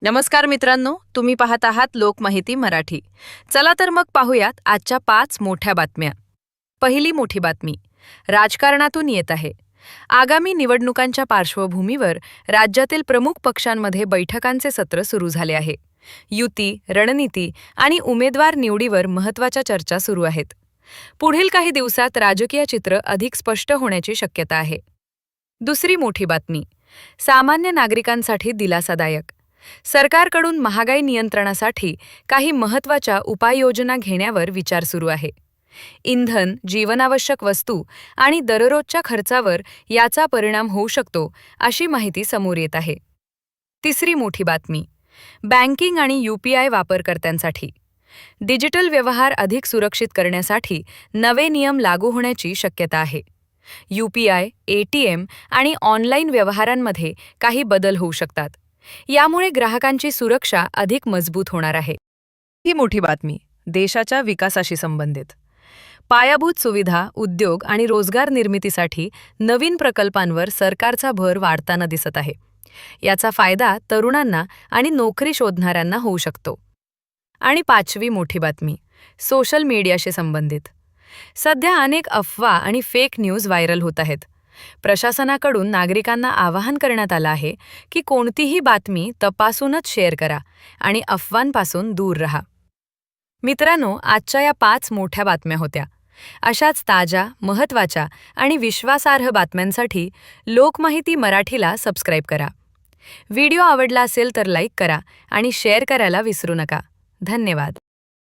नमस्कार मित्रांनो, तुम्ही पाहत आहात लोकमाहिती मराठी. चला तर मग पाहूयात आजच्या 5 मोठ्या बातम्या. पहिली मोठी बातमी राजकारणातून येत आहे. आगामी निवडणुकांच्या पार्श्वभूमीवर राज्यातील प्रमुख पक्षांमध्ये बैठकांचे सत्र सुरू झाले आहे. युती, रणनीती आणि उमेदवार निवडीवर महत्त्वाच्या चर्चा सुरू आहेत. पुढील काही दिवसात राजकीय चित्र अधिक स्पष्ट होण्याची शक्यता आहे. दुसरी मोठी बातमी सामान्य नागरिकांसाठी दिलासादायक. सरकारकडून महागाई नियंत्रणासाठी काही महत्त्वाच्या उपाययोजना घेण्यावर विचार सुरू आहे. इंधन, जीवनावश्यक वस्तू आणि दररोजच्या खर्चावर याचा परिणाम होऊ शकतो, अशी माहिती समोर येत आहे. तिसरी मोठी बातमी बँकिंग आणि UPI वापरकर्त्यांसाठी. डिजिटल व्यवहार अधिक सुरक्षित करण्यासाठी नवे नियम लागू होण्याची शक्यता आहे. UPI, ATM आणि ऑनलाईन व्यवहारांमध्ये काही बदल होऊ शकतात. यामुळे ग्राहकांची सुरक्षा अधिक मजबूत होणार आहे. ही मोठी बातमी देशाच्या विकासाशी संबंधित. पायाभूत सुविधा, उद्योग आणि रोजगार निर्मितीसाठी नवीन प्रकल्पांवर सरकारचा भर वाढताना दिसत आहे. याचा फायदा तरुणांना आणि नोकरी शोधणाऱ्यांना होऊ शकतो. आणि पाचवी मोठी बातमी सोशल मीडियाशी संबंधित. सध्या अनेक अफवा आणि फेक न्यूज व्हायरल होत आहेत. प्रशासनाकडून नागरिकांना आवाहन करण्यात आलं आहे की कोणतीही बातमी तपासूनच शेअर करा आणि अफवांपासून दूर राहा. मित्रांनो, आजच्या या 5 मोठ्या बातम्या होत्या. अशाच ताज्या, महत्त्वाच्या आणि विश्वासार्ह बातम्यांसाठी लोकमाहिती मराठीला सबस्क्राईब करा. व्हिडिओ आवडला असेल तर लाईक करा आणि शेअर करायला विसरू नका. धन्यवाद.